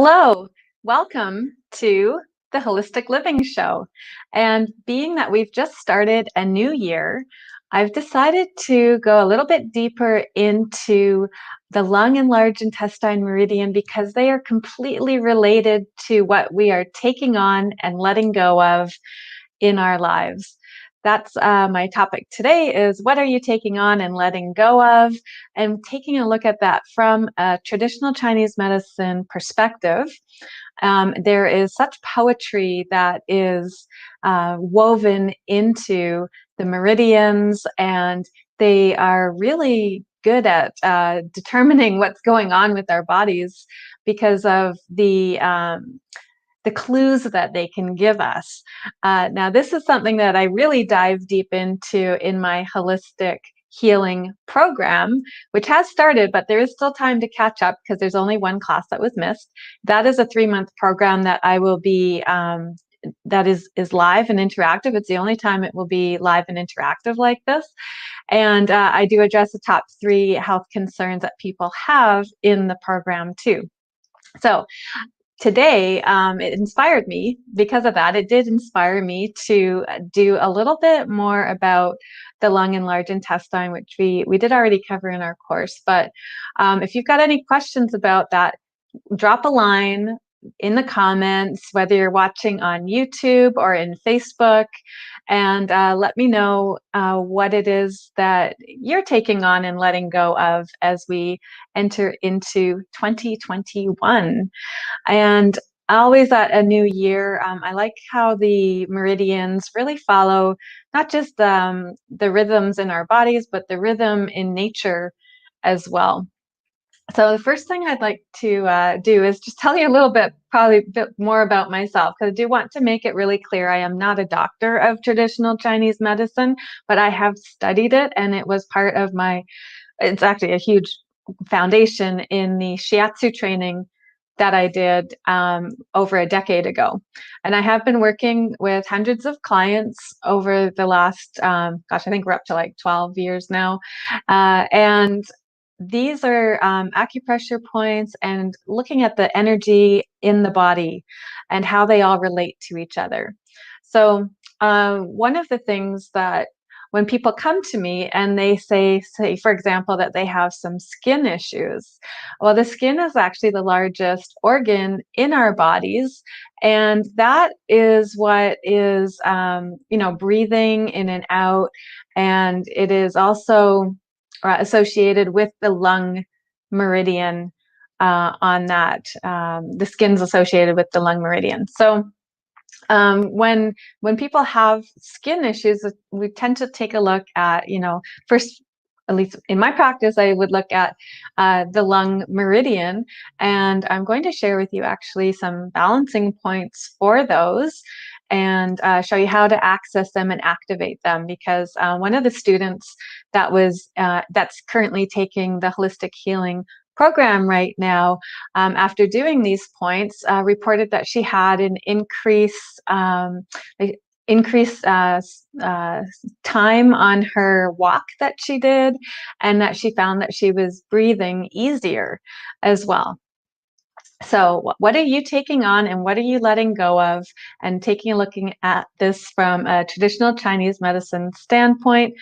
Hello, welcome to the Holistic Living Show. And being that we've just started a new year, I've decided to go a little bit deeper into the lung and large intestine meridian because they are completely related to what we are taking on and letting go of in our lives. That's my topic today is what are you taking on and letting go of, and taking a look at that from a traditional Chinese medicine perspective. There is such poetry that is woven into the meridians, and they are really good at determining what's going on with our bodies because of the clues that they can give us. Now, this is something that I really dive deep into in my holistic healing program, which has started, but there is still time to catch up because there's only one class that was missed. That is a 3-month program that I will be that is live and interactive. It's the only time it will be live and interactive like this. And I do address the top 3 health concerns that people have in the program too. So today, it inspired me because of that. It did inspire me to do a little bit more about the lung and large intestine, which we did already cover in our course. But if you've got any questions about that, drop a line in the comments, whether you're watching on YouTube or in Facebook, and let me know what it is that you're taking on and letting go of as we enter into 2021. And always at a new year, I like how the meridians really follow not just the rhythms in our bodies, but the rhythm in nature as well. So the first thing I'd like to do is just tell you a little bit, probably a bit more about myself, because I do want to make it really clear I am not a doctor of traditional Chinese medicine, but I have studied it, and it was part of it's actually a huge foundation in the Shiatsu training that I did over a decade ago. And I have been working with hundreds of clients over the last, I think we're up to like 12 years now. And these are acupressure points and looking at the energy in the body and how they all relate to each other. So one of the things that when people come to me and they say, for example, that they have some skin issues, well, the skin is actually the largest organ in our bodies. And that is what is, breathing in and out. And it is also associated with the lung meridian on that. The skin's associated with the lung meridian. So when people have skin issues, we tend to take a look at, first, at least in my practice, I would look at the lung meridian, and I'm going to share with you actually some balancing points for those and show you how to access them and activate them, because one of the students that's currently taking the holistic healing program right now, after doing these points, reported that she had an increased time on her walk that she did, and that she found that she was breathing easier as well. So what are you taking on and what are you letting go of? And looking at this from a traditional Chinese medicine standpoint,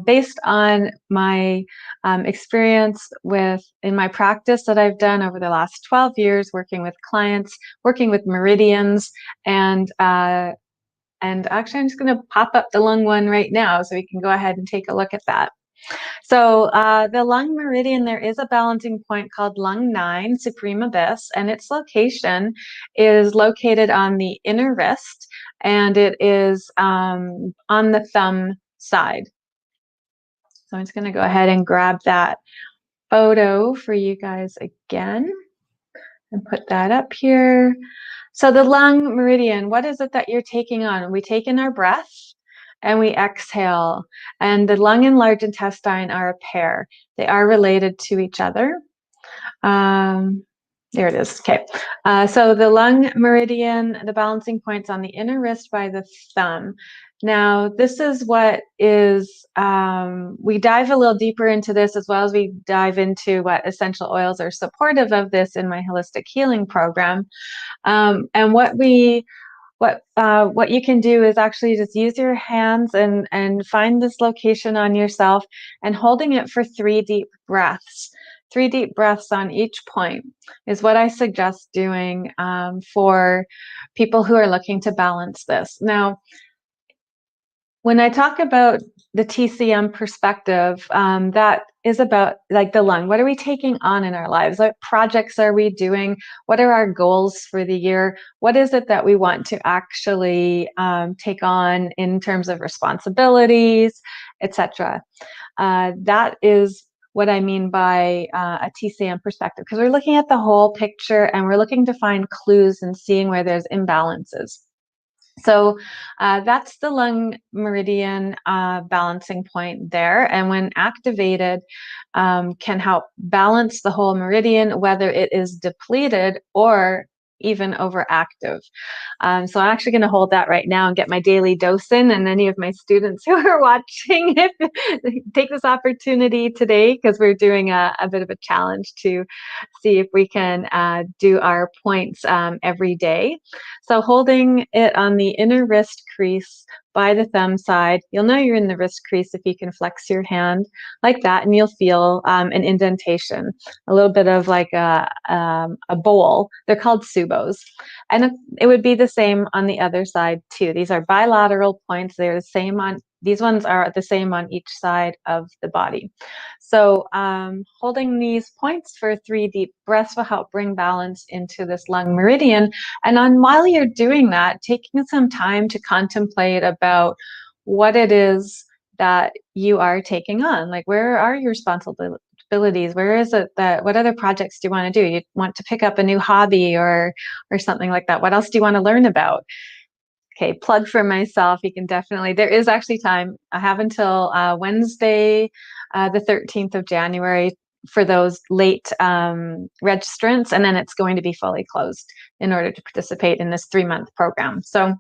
based on my experience in my practice that I've done over the last 12 years, working with clients, working with meridians, and actually I'm just going to pop up the lung one right now so we can go ahead and take a look at that. So the lung meridian, there is a balancing point called lung 9, supreme abyss, and its location is located on the inner wrist, and it is on the thumb side. So I'm just going to go ahead and grab that photo for you guys again and put that up here. So the lung meridian, what is it that you're taking on? We take in our breath and we exhale. And the lung and large intestine are a pair. They are related to each other. There it is. Okay. So the lung meridian, the balancing point's on the inner wrist by the thumb. Now, this is what is, we dive a little deeper into this, as well as we dive into what essential oils are supportive of this in my holistic healing program. And what you can do is actually just use your hands and find this location on yourself and holding it for 3 deep breaths. 3 deep breaths on each point is what I suggest doing for people who are looking to balance this. Now, when I talk about the TCM perspective, that is about like the lung. What are we taking on in our lives? What projects are we doing? What are our goals for the year? What is it that we want to actually take on in terms of responsibilities, etc.? That is what I mean by a TCM perspective, because we're looking at the whole picture and we're looking to find clues and seeing where there's imbalances. So that's the lung meridian balancing point there. And when activated, can help balance the whole meridian, whether it is depleted or even overactive. So I'm actually going to hold that right now and get my daily dose in. And any of my students who are watching it, take this opportunity today, because we're doing a bit of a challenge to see if we can do our points every day. So holding it on the inner wrist crease by the thumb side, you'll know you're in the wrist crease if you can flex your hand like that, and you'll feel an indentation, a little bit of like a bowl. They're called subos. And it would be the same on the other side too. These are bilateral points. They're the same on, these ones are the same on each side of the body. So holding these points for 3 deep breaths will help bring balance into this lung meridian. And while you're doing that, taking some time to contemplate about what it is that you are taking on. Like, where are your responsibilities? Where is it that, what other projects do you want to do? You want to pick up a new hobby or something like that. What else do you want to learn about? Okay, plug for myself. You can definitely, there is actually time. I have until Wednesday, the 13th of January for those late registrants, and then it's going to be fully closed in order to participate in this 3-month program. So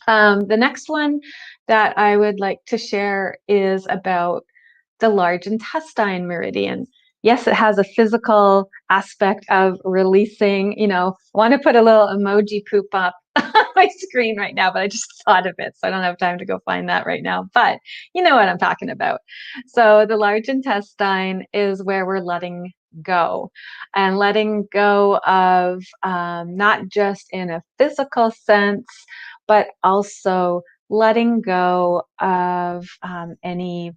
the next one that I would like to share is about the large intestine meridian. Yes, it has a physical aspect of releasing, I want to put a little emoji poop up on my screen right now, but I just thought of it, so I don't have time to go find that right now, but you know what I'm talking about. So the large intestine is where we're letting go, and letting go of not just in a physical sense, but also letting go of any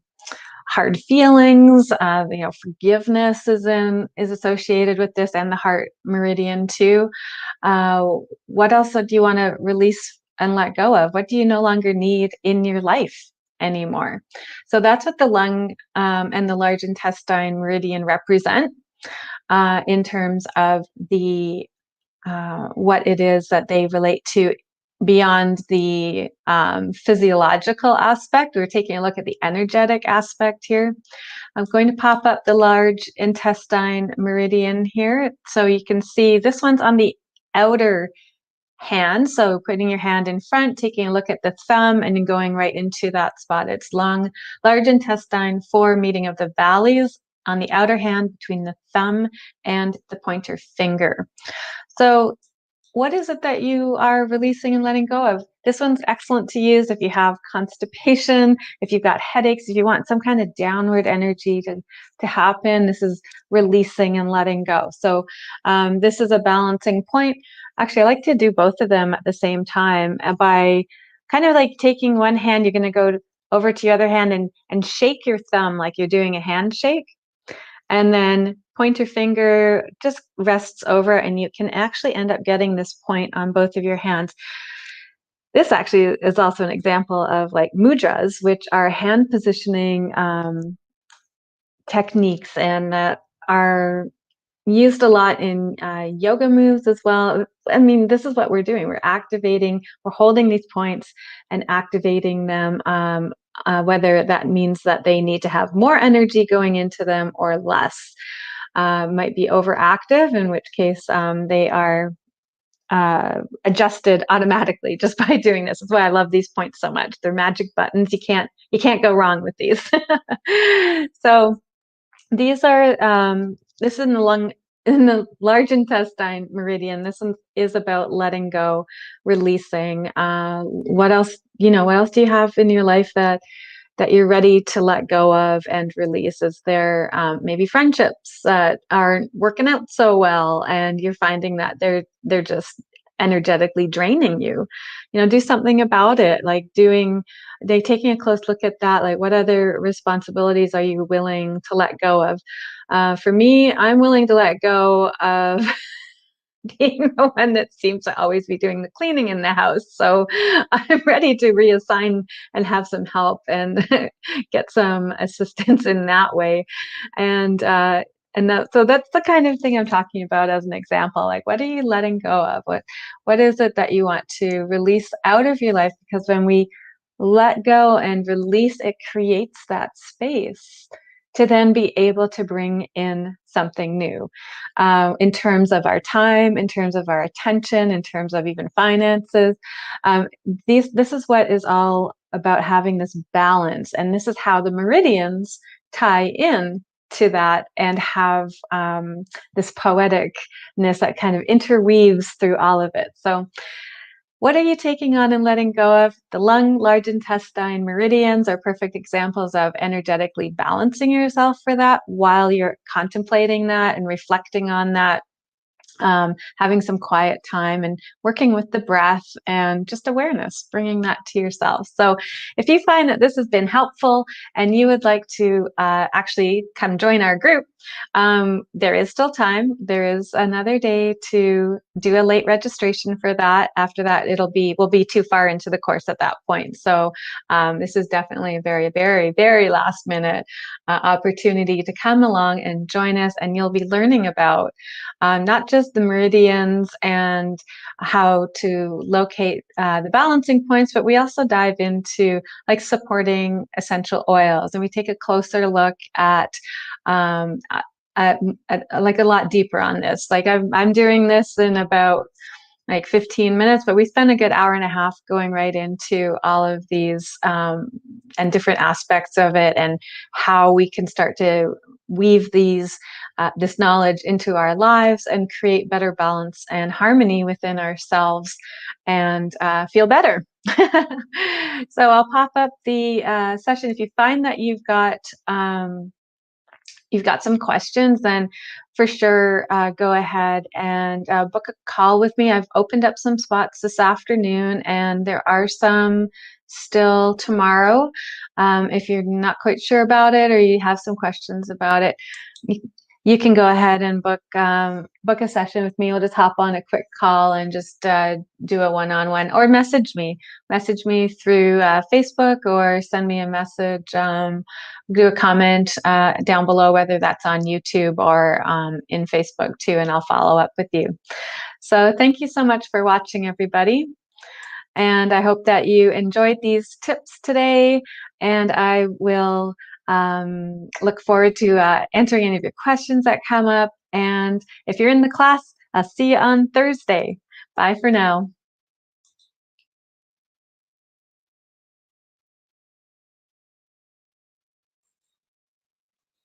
hard feelings. Forgiveness is associated with this, and the heart meridian too. What else do you want to release and let go of? What do you no longer need in your life anymore? So that's what the lung and the large intestine meridian represent in terms of the what it is that they relate to beyond the physiological aspect. We're taking a look at the energetic aspect here. I'm going to pop up the large intestine meridian here, so you can see this one's on the outer hand. So putting your hand in front, taking a look at the thumb, and then going right into that spot. It's large intestine 4, meeting of the valleys on the outer hand between the thumb and the pointer finger. So what is it that you are releasing and letting go of? This one's excellent to use if you have constipation, if you've got headaches, if you want some kind of downward energy to happen. This is releasing and letting go. So this is a balancing point. Actually, I like to do both of them at the same time by kind of like taking one hand, you're going to go over to your other hand and shake your thumb like you're doing a handshake. And then pointer finger just rests over, and you can actually end up getting this point on both of your hands. This actually is also an example of like mudras, which are hand positioning techniques, and that are used a lot in yoga moves as well. I mean, this is what we're doing. We're holding these points and activating them, whether that means that they need to have more energy going into them or less. might be overactive, in which case they are adjusted automatically just by doing this. That's why I love these points so much. They're magic buttons. You can't go wrong with these. So these are this is in the large intestine meridian. This one is about letting go, releasing. What else? What else do you have in your life that you're ready to let go of and release? Is there maybe friendships that aren't working out so well, and you're finding that they're just energetically draining you? Do something about it, like taking a close look at that. Like, what other responsibilities are you willing to let go of? For me, I'm willing to let go of being the one that seems to always be doing the cleaning in the house. So I'm ready to reassign and have some help and get some assistance in that way. So that's the kind of thing I'm talking about as an example. Like, what are you letting go of? What is it that you want to release out of your life? Because when we let go and release, it creates that space to then be able to bring in something new, in terms of our time, in terms of our attention, in terms of even finances. This is what is all about, having this balance. And this is how the meridians tie in to that and have this poeticness that kind of interweaves through all of it. So what are you taking on and letting go of? The lung, large intestine, meridians are perfect examples of energetically balancing yourself for that while you're contemplating that and reflecting on that. Having some quiet time and working with the breath and just awareness, bringing that to yourself. So if you find that this has been helpful and you would like to actually come join our group, there is still time. There is another day to do a late registration for that. After that, we'll be too far into the course at that point. So this is definitely a very, very, very last minute opportunity to come along and join us, and you'll be learning about not just the meridians and how to locate the balancing points, but we also dive into like supporting essential oils, and we take a closer look at like a lot deeper on this. Like I'm doing this in about like 15 minutes, but we spend a good hour and a half going right into all of these and different aspects of it, and how we can start to weave this knowledge into our lives and create better balance and harmony within ourselves and feel better. So I'll pop up the session. If you find that you've got some questions, then for sure go ahead and book a call with me. I've opened up some spots this afternoon, and there are some still tomorrow. If you're not quite sure about it or you have some questions about it, you can go ahead and book a session with me. We'll just hop on a quick call and just do a one-on-one, or message me through Facebook, or send me a message, do a comment down below, whether that's on YouTube or in Facebook too, and I'll follow up with you. So thank you so much for watching, everybody. And I hope that you enjoyed these tips today, and I will look forward to answering any of your questions that come up. And if you're in the class, I'll see you on Thursday. Bye for now.